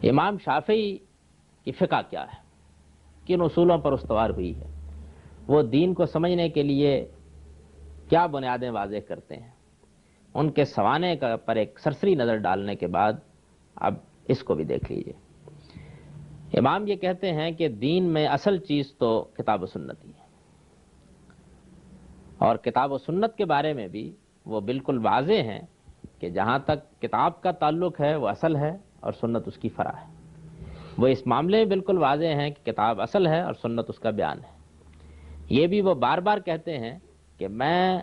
امام شافعی کی فقہ کیا ہے، کن اصولوں پر استوار ہوئی ہے، وہ دین کو سمجھنے کے لیے کیا بنیادیں واضح کرتے ہیں، ان کے سوانح پر ایک سرسری نظر ڈالنے کے بعد اب اس کو بھی دیکھ لیجئے۔ امام یہ کہتے ہیں کہ دین میں اصل چیز تو کتاب و سنت ہی ہے، اور کتاب و سنت کے بارے میں بھی وہ بالکل واضح ہیں کہ جہاں تک کتاب کا تعلق ہے وہ اصل ہے اور سنت اس کی فرع ہے۔ وہ اس معاملے میں بالکل واضح ہیں کہ کتاب اصل ہے اور سنت اس کا بیان ہے۔ یہ بھی وہ بار بار کہتے ہیں کہ میں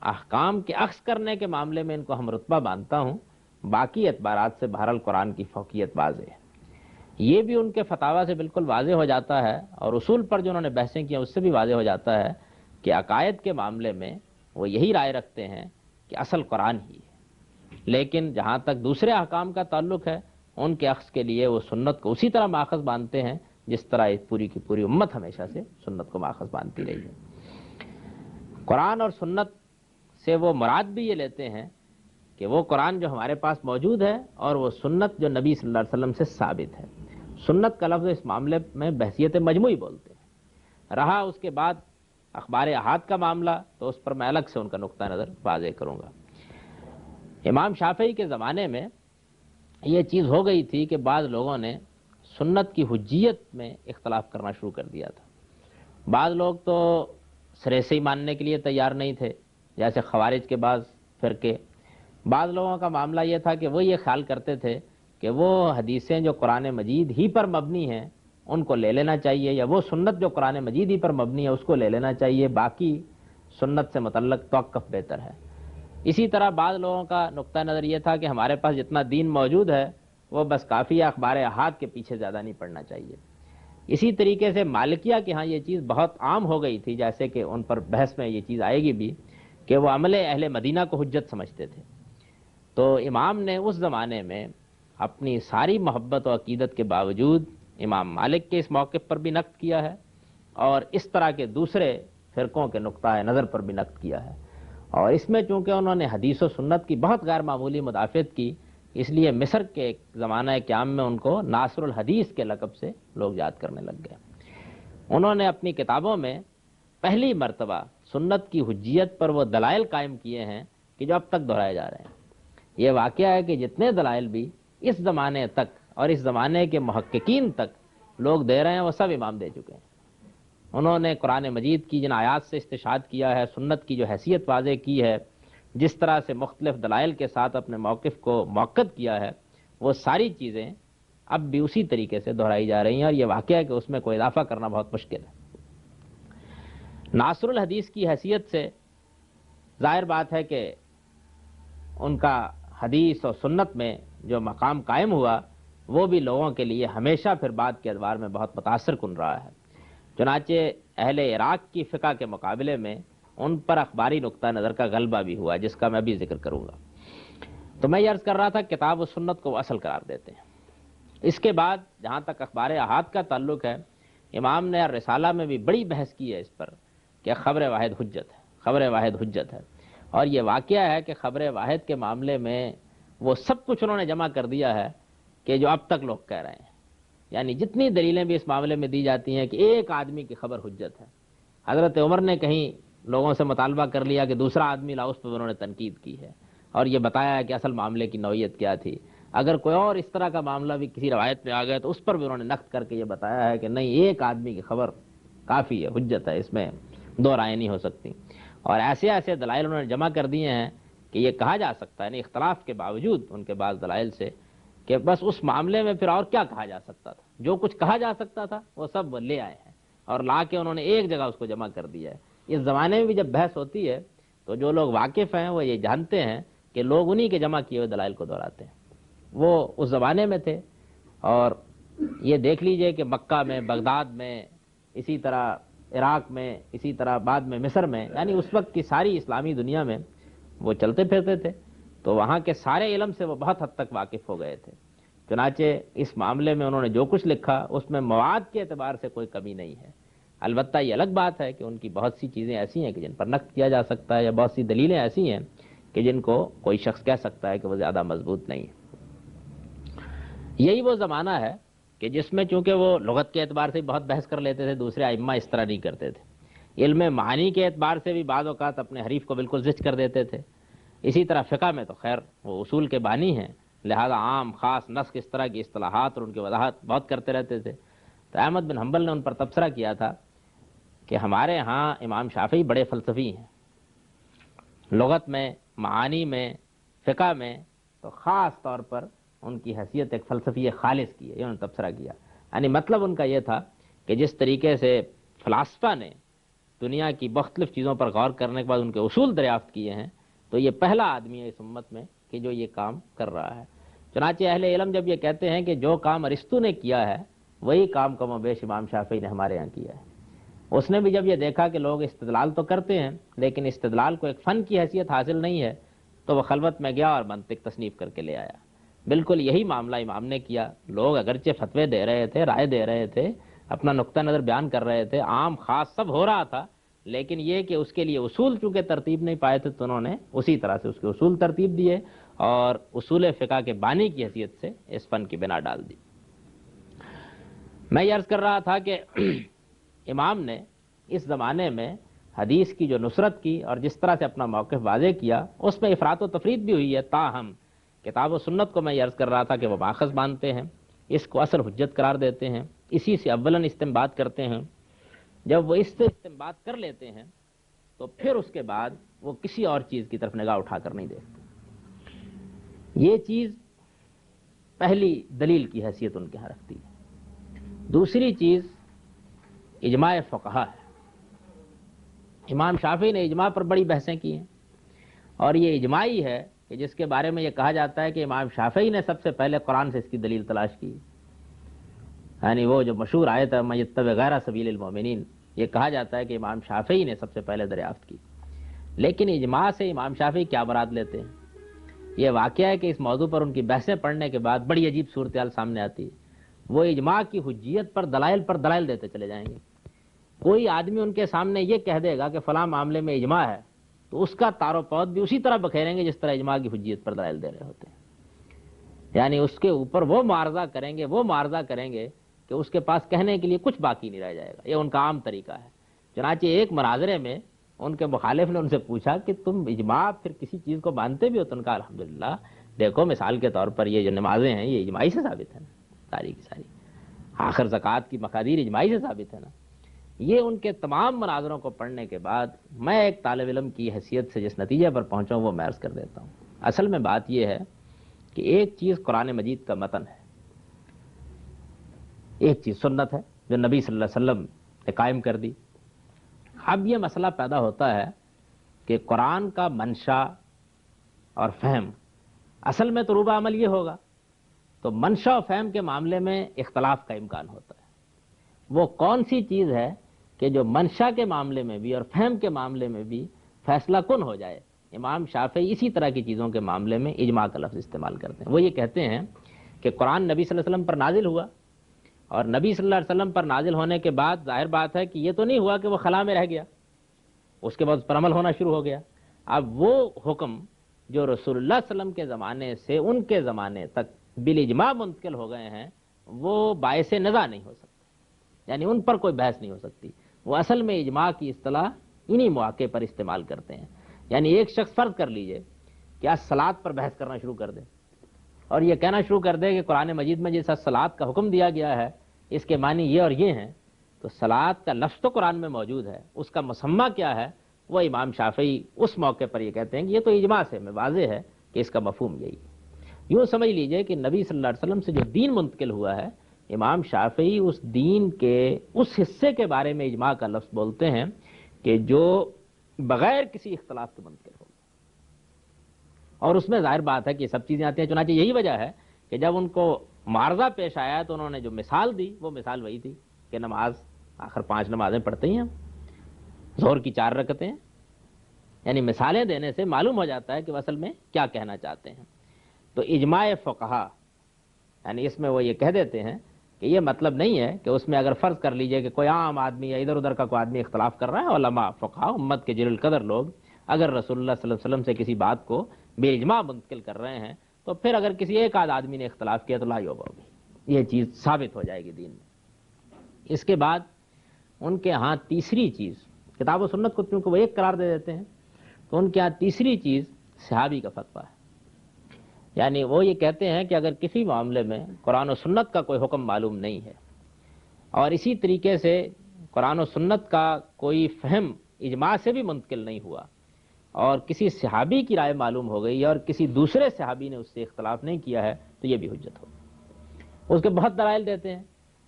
احکام کے اخذ کرنے کے معاملے میں ان کو ہم رتبہ مانتا ہوں، باقی اعتبارات سے بہرحال قرآن کی فوقیت واضح ہے۔ یہ بھی ان کے فتاوی سے بالکل واضح ہو جاتا ہے، اور اصول پر جو انہوں نے بحثیں کی اس سے بھی واضح ہو جاتا ہے کہ عقائد کے معاملے میں وہ یہی رائے رکھتے ہیں کہ اصل قرآن ہی ہے، لیکن جہاں تک دوسرے احکام کا تعلق ہے ان کے اخذ کے لیے وہ سنت کو اسی طرح ماخذ مانتے ہیں جس طرح پوری کی پوری امت ہمیشہ سے سنت کو ماخذ مانتی رہی ہے۔ قرآن اور سنت سے وہ مراد بھی یہ لیتے ہیں کہ وہ قرآن جو ہمارے پاس موجود ہے اور وہ سنت جو نبی صلی اللہ علیہ وسلم سے ثابت ہے۔ سنت کا لفظ اس معاملے میں بحثیت مجموعی بولتے ہیں۔ رہا اس کے بعد اخبار احاد کا معاملہ تو اس پر میں الگ سے ان کا نقطہ نظر واضح کروں گا۔ امام شافعی کے زمانے میں یہ چیز ہو گئی تھی کہ بعض لوگوں نے سنت کی حجیت میں اختلاف کرنا شروع کر دیا تھا۔ بعض لوگ تو سرے سے ہی ماننے کے لیے تیار نہیں تھے، جیسے خوارج کے بعض فرقے۔ بعض لوگوں کا معاملہ یہ تھا کہ وہ یہ خیال کرتے تھے کہ وہ حدیثیں جو قرآن مجید ہی پر مبنی ہیں ان کو لے لینا چاہیے، یا وہ سنت جو قرآن مجید ہی پر مبنی ہے اس کو لے لینا چاہیے، باقی سنت سے متعلق توقف بہتر ہے۔ اسی طرح بعض لوگوں کا نقطہ نظر یہ تھا کہ ہمارے پاس جتنا دین موجود ہے وہ بس کافی ہے، اخبار احاد کے پیچھے زیادہ نہیں پڑنا چاہیے۔ اسی طریقے سے مالکیہ کے ہاں یہ چیز بہت عام ہو گئی تھی، جیسے کہ ان پر بحث میں یہ چیز آئے گی بھی کہ وہ عمل اہل مدینہ کو حجت سمجھتے تھے۔ تو امام نے اس زمانے میں اپنی ساری محبت و عقیدت کے باوجود امام مالک کے اس موقف پر بھی نقد کیا ہے، اور اس طرح کے دوسرے فرقوں کے نقطہ نظر پر بھی نقد کیا ہے۔ اور اس میں چونکہ انہوں نے حدیث و سنت کی بہت غیر معمولی مدافعت کی، اس لیے مصر کے ایک زمانہ قیام میں ان کو ناصر الحدیث کے لقب سے لوگ یاد کرنے لگ گئے۔ انہوں نے اپنی کتابوں میں پہلی مرتبہ سنت کی حجیت پر وہ دلائل قائم کیے ہیں کہ جو اب تک دہرائے جا رہے ہیں۔ یہ واقعہ ہے کہ جتنے دلائل بھی اس زمانے تک اور اس زمانے کے محققین تک لوگ دے رہے ہیں وہ سب امام دے چکے ہیں۔ انہوں نے قرآن مجید کی جن آیات سے استشہاد کیا ہے، سنت کی جو حیثیت واضح کی ہے، جس طرح سے مختلف دلائل کے ساتھ اپنے موقف کو موقت کیا ہے، وہ ساری چیزیں اب بھی اسی طریقے سے دہرائی جا رہی ہیں، اور یہ واقعہ ہے کہ اس میں کوئی اضافہ کرنا بہت مشکل ہے۔ ناصر الحدیث کی حیثیت سے ظاہر بات ہے کہ ان کا حدیث اور سنت میں جو مقام قائم ہوا وہ بھی لوگوں کے لیے ہمیشہ پھر بعد کے ادوار میں بہت متاثر کن رہا ہے۔ چنانچہ اہل عراق کی فقہ کے مقابلے میں ان پر اخباری نقطہ نظر کا غلبہ بھی ہوا، جس کا میں بھی ذکر کروں گا۔ تو میں یہ عرض کر رہا تھا کتاب و سنت کو وہ اصل قرار دیتے ہیں۔ اس کے بعد جہاں تک اخبار احاد کا تعلق ہے، امام نے رسالہ میں بھی بڑی بحث کی ہے اس پر کہ خبر واحد حجت ہے، خبر واحد حجت ہے۔ اور یہ واقعہ ہے کہ خبر واحد کے معاملے میں وہ سب کچھ انہوں نے جمع کر دیا ہے کہ جو اب تک لوگ کہہ رہے ہیں، یعنی جتنی دلیلیں بھی اس معاملے میں دی جاتی ہیں کہ ایک آدمی کی خبر حجت ہے۔ حضرت عمر نے کہیں لوگوں سے مطالبہ کر لیا کہ دوسرا آدمی لاؤ، اس پر انہوں نے تنقید کی ہے اور یہ بتایا ہے کہ اصل معاملے کی نوعیت کیا تھی۔ اگر کوئی اور اس طرح کا معاملہ بھی کسی روایت میں آ گیا تو اس پر بھی انہوں نے نقد کر کے یہ بتایا ہے کہ نہیں، ایک آدمی کی خبر کافی ہے، حجت ہے، اس میں دو رائے نہیں ہو سکتی۔ اور ایسے ایسے دلائل انہوں نے جمع کر دیے ہیں کہ یہ کہا جا سکتا ہے، اختلاف کے باوجود ان کے بعض دلائل سے، کہ بس اس معاملے میں پھر اور کیا کہا جا سکتا تھا، جو کچھ کہا جا سکتا تھا وہ سب وہ لے آئے ہیں اور لا کے انہوں نے ایک جگہ اس کو جمع کر دیا ہے۔ اس زمانے میں بھی جب بحث ہوتی ہے تو جو لوگ واقف ہیں وہ یہ جانتے ہیں کہ لوگ انہی کے جمع کیے ہوئے دلائل کو دہراتے ہیں۔ وہ اس زمانے میں تھے، اور یہ دیکھ لیجئے کہ مکہ میں، بغداد میں، اسی طرح عراق میں، اسی طرح بعد میں مصر میں، یعنی اس وقت کی ساری اسلامی دنیا میں وہ چلتے پھرتے تھے، تو وہاں کے سارے علم سے وہ بہت حد تک واقف ہو گئے تھے۔ چنانچہ اس معاملے میں انہوں نے جو کچھ لکھا اس میں مواد کے اعتبار سے کوئی کمی نہیں ہے۔ البتہ یہ الگ بات ہے کہ ان کی بہت سی چیزیں ایسی ہیں کہ جن پر نقد کیا جا سکتا ہے، یا بہت سی دلیلیں ایسی ہیں کہ جن کو کوئی شخص کہہ سکتا ہے کہ وہ زیادہ مضبوط نہیں ہے۔ یہی وہ زمانہ ہے کہ جس میں چونکہ وہ لغت کے اعتبار سے بہت بحث کر لیتے تھے، دوسرے ائمہ اس طرح نہیں کرتے تھے، علم معانی کے اعتبار سے بھی بعض اوقات اپنے حریف کو بالکل زج کر دیتے تھے، اسی طرح فقہ میں تو خیر وہ اصول کے بانی ہیں، لہذا عام خاص نسخ اس طرح کی اصطلاحات اور ان کی وضاحت بہت کرتے رہتے تھے۔ تو احمد بن حنبل نے ان پر تبصرہ کیا تھا کہ ہمارے ہاں امام شافعی بڑے فلسفی ہیں، لغت میں، معانی میں، فقہ میں، تو خاص طور پر ان کی حیثیت ایک فلسفی خالص کی ہے، یہ انہوں نے تبصرہ کیا۔ یعنی مطلب ان کا یہ تھا کہ جس طریقے سے فلاسفہ نے دنیا کی مختلف چیزوں پر غور کرنے کے بعد ان کے اصول دریافت کیے ہیں، تو یہ پہلا آدمی ہے اس امت میں کہ جو یہ کام کر رہا ہے۔ چنانچہ اہل علم جب یہ کہتے ہیں کہ جو کام ارسطو نے کیا ہے وہی کام کم و بیش امام شافعی نے ہمارے یہاں کیا ہے۔ اس نے بھی جب یہ دیکھا کہ لوگ استدلال تو کرتے ہیں لیکن استدلال کو ایک فن کی حیثیت حاصل نہیں ہے، تو وہ خلوت میں گیا اور منطق تصنیف کر کے لے آیا۔ بالکل یہی معاملہ امام نے کیا۔ لوگ اگرچہ فتوے دے رہے تھے، رائے دے رہے تھے، اپنا نقطہ نظر بیان کر رہے تھے، عام خاص سب ہو رہا تھا، لیکن یہ کہ اس کے لیے اصول چونکہ ترتیب نہیں پائے تھے تو انہوں نے اسی طرح سے اس کے اصول ترتیب دیے اور اصول فقہ کے بانی کی حیثیت سے اس فن کی بنا ڈال دی۔ میں یہ عرض کر رہا تھا کہ امام نے اس زمانے میں حدیث کی جو نصرت کی اور جس طرح سے اپنا موقف واضح کیا اس میں افراط و تفریط بھی ہوئی ہے، تاہم کتاب و سنت کو میں یہ عرض کر رہا تھا کہ وہ ماخذ مانتے ہیں، اس کو اصل حجت قرار دیتے ہیں، اسی سے اولاً استنباط کرتے ہیں۔ جب وہ اس سے استنباط کر لیتے ہیں تو پھر اس کے بعد وہ کسی اور چیز کی طرف نگاہ اٹھا کر نہیں دیکھتے۔ یہ چیز پہلی دلیل کی حیثیت ان کے یہاں رکھتی ہے۔ دوسری چیز اجماع فقہا ہے۔ امام شافعی نے اجماع پر بڑی بحثیں کی ہیں اور یہ اجماعی ہے کہ جس کے بارے میں یہ کہا جاتا ہے کہ امام شافعی نے سب سے پہلے قرآن سے اس کی دلیل تلاش کی، یعنی وہ جو مشہور آیت ہے من یتبع غیر سبیل المؤمنین، یہ کہا جاتا ہے کہ امام شافعی نے سب سے پہلے دریافت کی۔ لیکن اجماع سے امام شافعی کیا مراد لیتے ہیں؟ یہ واقعہ ہے کہ اس موضوع پر ان کی بحثیں پڑھنے کے بعد بڑی عجیب صورتحال سامنے آتی ہے۔ وہ اجماع کی حجیت پر دلائل دیتے چلے جائیں گے۔ کوئی آدمی ان کے سامنے یہ کہہ دے گا کہ فلاں معاملے میں اجماع ہے تو اس کا تار و پود بھی اسی طرح بکھیریں گے جس طرح اجماع کی حجیت پر دلائل دے رہے ہوتے ہیں، یعنی اس کے اوپر وہ معارضہ کریں گے کہ اس کے پاس کہنے کے لیے کچھ باقی نہیں رہ جائے گا۔ یہ ان کا عام طریقہ ہے۔ چنانچہ ایک مناظرے میں ان کے مخالف نے ان سے پوچھا کہ تم اجماع پھر کسی چیز کو مانتے بھی ہو؟ تو ان کا الحمدللہ دیکھو مثال کے طور پر یہ جو نمازیں ہیں یہ اجماعی سے ثابت ہے نا، ساری کی ساری، آخر زکوٰۃ کی مقادیر اجماعی سے ثابت ہے نا۔ یہ ان کے تمام مناظروں کو پڑھنے کے بعد میں ایک طالب علم کی حیثیت سے جس نتیجے پر پہنچا ہوں وہ میں عرض کر دیتا ہوں۔ اصل میں بات یہ ہے کہ ایک چیز قرآن مجید کا متن ہے، ایک چیز سنت ہے جو نبی صلی اللہ علیہ وسلم نے قائم کر دی۔ اب یہ مسئلہ پیدا ہوتا ہے کہ قرآن کا منشا اور فہم، اصل میں تو روبہ عمل یہ ہوگا، تو منشا اور فہم کے معاملے میں اختلاف کا امکان ہوتا ہے۔ وہ کون سی چیز ہے کہ جو منشا کے معاملے میں بھی اور فہم کے معاملے میں بھی فیصلہ کن ہو جائے؟ امام شافعی اسی طرح کی چیزوں کے معاملے میں اجماع کا لفظ استعمال کرتے ہیں۔ وہ یہ کہتے ہیں کہ قرآن نبی صلی اللہ علیہ وسلم پر نازل ہوا اور نبی صلی اللہ علیہ وسلم پر نازل ہونے کے بعد ظاہر بات ہے کہ یہ تو نہیں ہوا کہ وہ خلا میں رہ گیا، اس کے بعد اس پر عمل ہونا شروع ہو گیا۔ اب وہ حکم جو رسول اللہ صلی اللہ علیہ وسلم کے زمانے سے ان کے زمانے تک بالاجماع منتقل ہو گئے ہیں وہ باعث نزاع نہیں ہو سکتے، یعنی ان پر کوئی بحث نہیں ہو سکتی۔ وہ اصل میں اجماع کی اصطلاح انہی مواقع پر استعمال کرتے ہیں۔ یعنی ایک شخص فرض کر لیجئے کہ الصلاۃ پر بحث کرنا شروع کر دے اور یہ کہنا شروع کر دے کہ قرآن مجید میں جس الصلاۃ کا حکم دیا گیا ہے اس کے معنی یہ اور یہ ہیں، تو صلاۃ کا لفظ تو قرآن میں موجود ہے، اس کا مسمى کیا ہے؟ وہ امام شافعی اس موقع پر یہ کہتے ہیں کہ یہ تو اجماع سے میں واضح ہے کہ اس کا مفہوم یہی ہے۔ یوں سمجھ لیجئے کہ نبی صلی اللہ علیہ وسلم سے جو دین منتقل ہوا ہے، امام شافعی اس دین کے اس حصے کے بارے میں اجماع کا لفظ بولتے ہیں کہ جو بغیر کسی اختلاف کے منتقل ہو، اور اس میں ظاہر بات ہے کہ یہ سب چیزیں آتی ہیں۔ چنانچہ یہی وجہ ہے کہ جب ان کو معارضہ پیش آیا تو انہوں نے جو مثال دی وہ مثال وہی تھی کہ نماز، آخر 5 نمازیں پڑھتے ہیں ہم، ظہر کی 4 رکعتیں، یعنی مثالیں دینے سے معلوم ہو جاتا ہے کہ وہ اصل میں کیا کہنا چاہتے ہیں۔ تو اجماع فقہا، یعنی اس میں وہ یہ کہہ دیتے ہیں کہ یہ مطلب نہیں ہے کہ اس میں اگر فرض کر لیجئے کہ کوئی عام آدمی یا ادھر ادھر کا کوئی آدمی اختلاف کر رہا ہے، علماء فقہا امت کے جلیل القدر لوگ اگر رسول اللہ صلی اللہ علیہ وسلم سے کسی بات کو بے اجماع منتقل کر رہے ہیں تو پھر اگر کسی ایک آدھ آدمی نے اختلاف کیا تو لا یوبا ہوگی۔ یہ چیز ثابت ہو جائے گی دین میں۔ اس کے بعد ان کے ہاں تیسری چیز، کتاب و سنت کو چونکہ وہ ایک قرار دے دیتے ہیں، تو ان کے ہاں تیسری چیز صحابی کا فتویٰ ہے۔ یعنی وہ یہ کہتے ہیں کہ اگر کسی معاملے میں قرآن و سنت کا کوئی حکم معلوم نہیں ہے، اور اسی طریقے سے قرآن و سنت کا کوئی فہم اجماع سے بھی منتقل نہیں ہوا، اور کسی صحابی کی رائے معلوم ہو گئی اور کسی دوسرے صحابی نے اس سے اختلاف نہیں کیا ہے، تو یہ بھی حجت ہو۔ اس کے بہت دلائل دیتے ہیں۔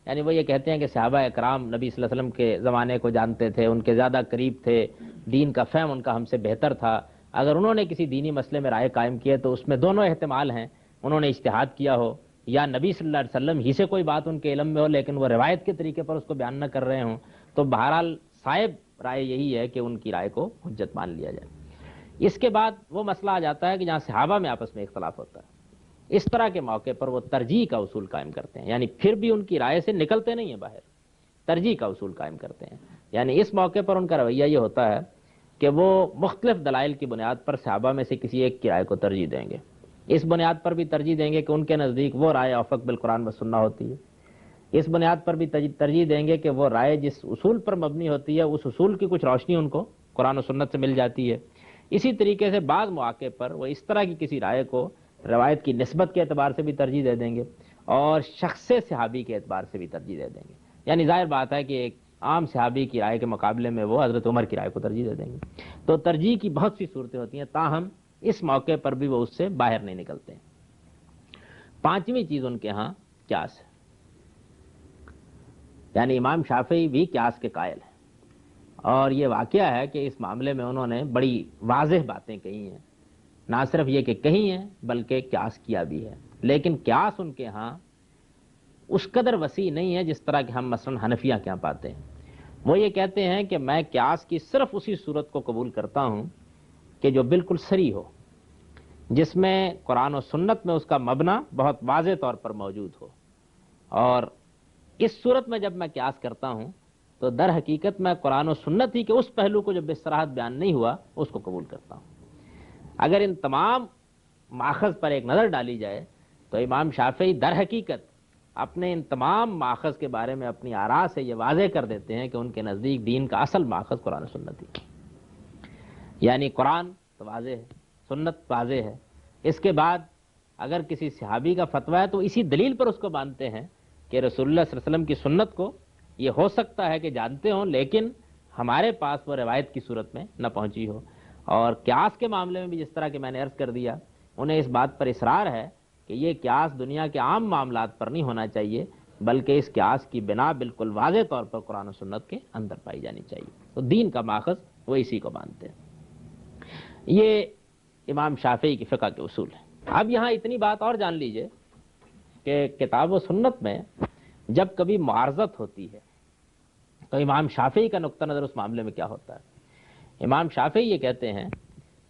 یعنی وہ یہ کہتے ہیں کہ صحابہ اکرام نبی صلی اللہ علیہ وسلم کے زمانے کو جانتے تھے، ان کے زیادہ قریب تھے، دین کا فہم ان کا ہم سے بہتر تھا، اگر انہوں نے کسی دینی مسئلے میں رائے قائم کیے تو اس میں دونوں احتمال ہیں، انہوں نے اجتہاد کیا ہو، یا نبی صلی اللہ علیہ وسلم ہی سے کوئی بات ان کے علم میں ہو لیکن وہ روایت کے طریقے پر اس کو بیان نہ کر رہے ہوں، تو بہرحال صائب رائے یہی ہے کہ ان کی رائے کو حجت مان لیا جائے۔ اس کے بعد وہ مسئلہ آ جاتا ہے کہ جہاں صحابہ میں آپس میں اختلاف ہوتا ہے، اس طرح کے موقع پر وہ ترجیح کا اصول قائم کرتے ہیں، یعنی پھر بھی ان کی رائے سے نکلتے نہیں ہیں باہر، ترجیح کا اصول قائم کرتے ہیں۔ یعنی اس موقع پر ان کا رویہ یہ ہوتا ہے کہ وہ مختلف دلائل کی بنیاد پر صحابہ میں سے کسی ایک کی رائے کو ترجیح دیں گے۔ اس بنیاد پر بھی ترجیح دیں گے کہ ان کے نزدیک وہ رائے اوفق بالقرآن و سنہ ہوتی ہے، اس بنیاد پر بھی ترجیح دیں گے کہ وہ رائے جس اصول پر مبنی ہوتی ہے اس اصول کی کچھ روشنی ان کو قرآن و سنت سے مل جاتی ہے۔ اسی طریقے سے بعض مواقع پر وہ اس طرح کی کسی رائے کو روایت کی نسبت کے اعتبار سے بھی ترجیح دے دیں گے اور شخص صحابی کے اعتبار سے بھی ترجیح دے دیں گے۔ یعنی ظاہر بات ہے کہ ایک عام صحابی کی رائے کے مقابلے میں وہ حضرت عمر کی رائے کو ترجیح دے دیں گے۔ تو ترجیح کی بہت سی صورتیں ہوتی ہیں، تاہم اس موقع پر بھی وہ اس سے باہر نہیں نکلتے ہیں۔ پانچویں چیز ان کے ہاں قیاس ہے، یعنی امام شافعی بھی قیاس کے قائل ہیں، اور یہ واقعہ ہے کہ اس معاملے میں انہوں نے بڑی واضح باتیں کہی ہیں، نہ صرف یہ کہ کہی ہیں بلکہ قیاس کیا بھی ہے، لیکن قیاس ان کے ہاں اس قدر وسیع نہیں ہے جس طرح کہ ہم مثلا حنفیہ کے ہاں پاتے ہیں۔ وہ یہ کہتے ہیں کہ میں قیاس کی صرف اسی صورت کو قبول کرتا ہوں کہ جو بالکل صریح ہو، جس میں قرآن و سنت میں اس کا مبنی بہت واضح طور پر موجود ہو، اور اس صورت میں جب میں قیاس کرتا ہوں تو در حقیقت میں قرآن و سنت ہی کے اس پہلو کو جو بصراحت بیان نہیں ہوا اس کو قبول کرتا ہوں۔ اگر ان تمام ماخذ پر ایک نظر ڈالی جائے تو امام شافعی در حقیقت اپنے ان تمام ماخذ کے بارے میں اپنی آراء سے یہ واضح کر دیتے ہیں کہ ان کے نزدیک دین کا اصل ماخذ قرآن و سنت ہی، یعنی قرآن تو واضح ہے، سنت واضح ہے، اس کے بعد اگر کسی صحابی کا فتویٰ ہے تو اسی دلیل پر اس کو مانتے ہیں کہ رسول اللہ صلی اللہ علیہ وسلم کی سنت کو یہ ہو سکتا ہے کہ جانتے ہوں لیکن ہمارے پاس وہ روایت کی صورت میں نہ پہنچی ہو۔ اور قیاس کے معاملے میں بھی جس طرح کہ میں نے عرض کر دیا، انہیں اس بات پر اصرار ہے کہ یہ قیاس دنیا کے عام معاملات پر نہیں ہونا چاہیے، بلکہ اس قیاس کی بنا بالکل واضح طور پر قرآن و سنت کے اندر پائی جانی چاہیے۔ تو دین کا ماخذ وہ اسی کو مانتے ہیں۔ یہ امام شافعی کی فقہ کے اصول ہیں۔ اب یہاں اتنی بات اور جان لیجئے کہ کتاب و سنت میں جب کبھی معارضت ہوتی ہے تو امام شافعی کا نقطہ نظر اس معاملے میں کیا ہوتا ہے؟ امام شافعی یہ کہتے ہیں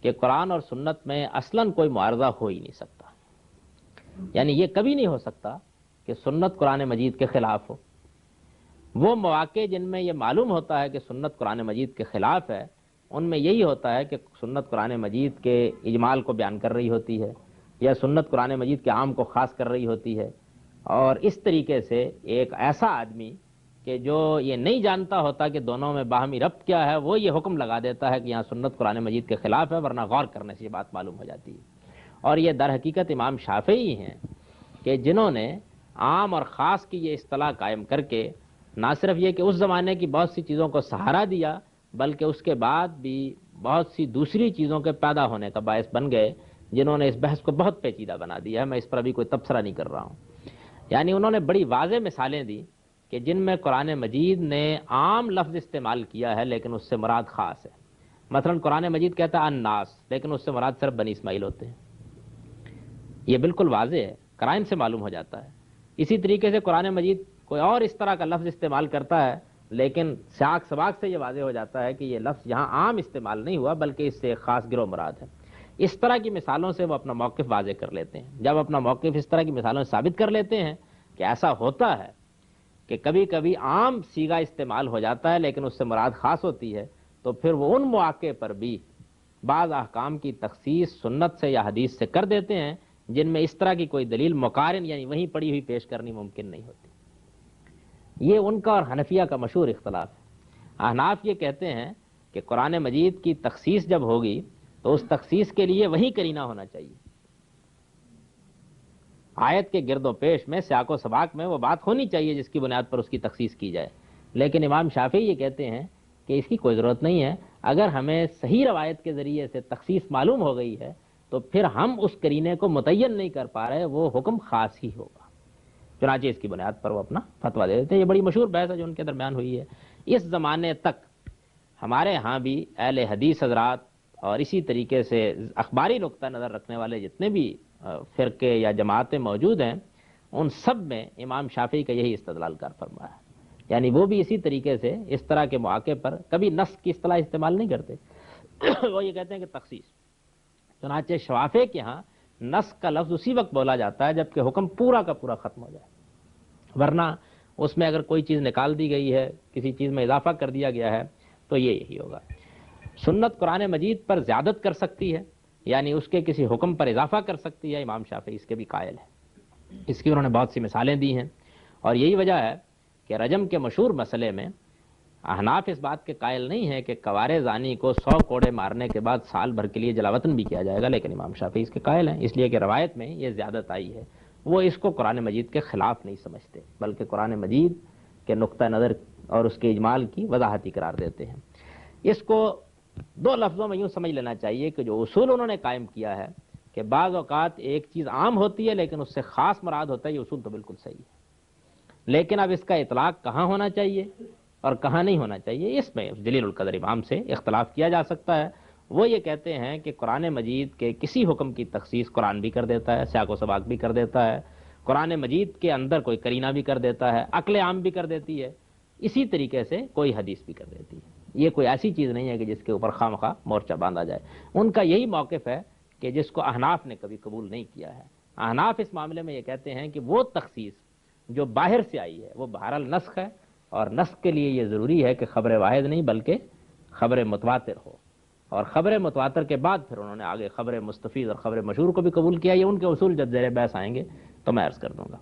کہ قرآن اور سنت میں اصلاً کوئی معارضہ ہو ہی نہیں سکتا، یعنی یہ کبھی نہیں ہو سکتا کہ سنت قرآن مجید کے خلاف ہو۔ وہ مواقع جن میں یہ معلوم ہوتا ہے کہ سنت قرآن مجید کے خلاف ہے، ان میں یہی ہوتا ہے کہ سنت قرآن مجید کے اجمال کو بیان کر رہی ہوتی ہے، یا سنت قرآن مجید کے عام کو خاص کر رہی ہوتی ہے، اور اس طریقے سے ایک ایسا آدمی کہ جو یہ نہیں جانتا ہوتا کہ دونوں میں باہمی ربط کیا ہے، وہ یہ حکم لگا دیتا ہے کہ یہاں سنت قرآن مجید کے خلاف ہے، ورنہ غور کرنے سے یہ بات معلوم ہو جاتی ہے۔ اور یہ در حقیقت امام شافعی ہیں کہ جنہوں نے عام اور خاص کی یہ اصطلاح قائم کر کے نہ صرف یہ کہ اس زمانے کی بہت سی چیزوں کو سہارا دیا، بلکہ اس کے بعد بھی بہت سی دوسری چیزوں کے پیدا ہونے کا باعث بن گئے، جنہوں نے اس بحث کو بہت پیچیدہ بنا دیا ہے۔ میں اس پر ابھی کوئی تبصرہ نہیں کر رہا ہوں۔ یعنی انہوں نے بڑی واضح مثالیں دی کہ جن میں قرآن مجید نے عام لفظ استعمال کیا ہے لیکن اس سے مراد خاص ہے۔ مثلا قرآن مجید کہتا ہے الناس، لیکن اس سے مراد صرف بنی اسماعیل ہوتے ہیں، یہ بالکل واضح ہے، قرائن سے معلوم ہو جاتا ہے۔ اسی طریقے سے قرآن مجید کوئی اور اس طرح کا لفظ استعمال کرتا ہے لیکن سیاق سباق سے یہ واضح ہو جاتا ہے کہ یہ لفظ یہاں عام استعمال نہیں ہوا بلکہ اس سے ایک خاص گروہ مراد ہے۔ اس طرح کی مثالوں سے وہ اپنا موقف واضح کر لیتے ہیں۔ جب اپنا موقف اس طرح کی مثالوں سے ثابت کر لیتے ہیں کہ ایسا ہوتا ہے کہ کبھی کبھی عام صیغہ استعمال ہو جاتا ہے لیکن اس سے مراد خاص ہوتی ہے، تو پھر وہ ان مواقع پر بھی بعض احکام کی تخصیص سنت سے یا حدیث سے کر دیتے ہیں جن میں اس طرح کی کوئی دلیل مقارن یعنی وہیں پڑی ہوئی پیش کرنی ممکن نہیں ہوتی۔ یہ ان کا اور حنفیہ کا مشہور اختلاف ہے۔ احناف یہ کہتے ہیں کہ قرآن مجید کی تخصیص جب ہوگی تو اس تخصیص کے لیے وہی کرینہ ہونا چاہیے، آیت کے گرد و پیش میں سیاق و سباق میں وہ بات ہونی چاہیے جس کی بنیاد پر اس کی تخصیص کی جائے۔ لیکن امام شافعی یہ کہتے ہیں کہ اس کی کوئی ضرورت نہیں ہے، اگر ہمیں صحیح روایت کے ذریعے سے تخصیص معلوم ہو گئی ہے تو پھر ہم اس کرینے کو متعین نہیں کر پا رہے، وہ حکم خاص ہی ہوگا۔ چنانچہ اس کی بنیاد پر وہ اپنا فتویٰ دے دیتے ہیں۔ یہ بڑی مشہور بحث ہے جو ان کے درمیان ہوئی ہے۔ اس زمانے تک ہمارے ہاں بھی اہل حدیث حضرات اور اسی طریقے سے اخباری نقطہ نظر رکھنے والے جتنے بھی فرقے یا جماعتیں موجود ہیں، ان سب میں امام شافعی کا یہی استدلال کار فرما ہے، یعنی وہ بھی اسی طریقے سے اس طرح کے مواقع پر کبھی نص کی اصطلاح استعمال نہیں کرتے، وہ یہ کہتے ہیں کہ تخصیص۔ چنانچہ شوافع کے ہاں نص کا لفظ اسی وقت بولا جاتا ہے جبکہ حکم پورا کا پورا ختم ہو جائے، ورنہ اس میں اگر کوئی چیز نکال دی گئی ہے، کسی چیز میں اضافہ کر دیا گیا ہے تو یہی ہوگا۔ سنت قرآن مجید پر زیادت کر سکتی ہے، یعنی اس کے کسی حکم پر اضافہ کر سکتی ہے، امام شافعی اس کے بھی قائل ہیں۔ اس کی انہوں نے بہت سی مثالیں دی ہیں، اور یہی وجہ ہے کہ رجم کے مشہور مسئلے میں احناف اس بات کے قائل نہیں ہے کہ کوارے زانی کو 100 کوڑے مارنے کے بعد سال بھر کے لیے جلاوطن بھی کیا جائے گا، لیکن امام شافعی اس کے قائل ہیں، اس لیے کہ روایت میں یہ زیادت آئی ہے۔ وہ اس کو قرآن مجید کے خلاف نہیں سمجھتے، بلکہ قرآن مجید کے نقطہ نظر اور اس کے اجمال کی وضاحت قرار دیتے ہیں۔ اس کو دو لفظوں میں یوں سمجھ لینا چاہیے کہ جو اصول انہوں نے قائم کیا ہے کہ بعض اوقات ایک چیز عام ہوتی ہے لیکن اس سے خاص مراد ہوتا ہے، یہ اصول تو بالکل صحیح ہے، لیکن اب اس کا اطلاق کہاں ہونا چاہیے اور کہاں نہیں ہونا چاہیے، اس میں جلیل القدر امام سے اختلاف کیا جا سکتا ہے۔ وہ یہ کہتے ہیں کہ قرآن مجید کے کسی حکم کی تخصیص قرآن بھی کر دیتا ہے، سیاق و سباق بھی کر دیتا ہے، قرآن مجید کے اندر کوئی قرینہ بھی کر دیتا ہے، عقل عام بھی کر دیتی ہے، اسی طریقے سے کوئی حدیث بھی کر دیتی ہے۔ یہ کوئی ایسی چیز نہیں ہے کہ جس کے اوپر خواہ مخواہ مورچہ باندھا جائے۔ ان کا یہی موقف ہے کہ جس کو احناف نے کبھی قبول نہیں کیا ہے۔ احناف اس معاملے میں یہ کہتے ہیں کہ وہ تخصیص جو باہر سے آئی ہے وہ بہرحال نسخ ہے، اور نسخ کے لیے یہ ضروری ہے کہ خبر واحد نہیں بلکہ خبر متواتر ہو، اور خبر متواتر کے بعد پھر انہوں نے آگے خبر مستفیض اور خبر مشہور کو بھی قبول کیا۔ یہ ان کے اصول جب زیر بحث آئیں گے تو میں عرض کر دوں گا۔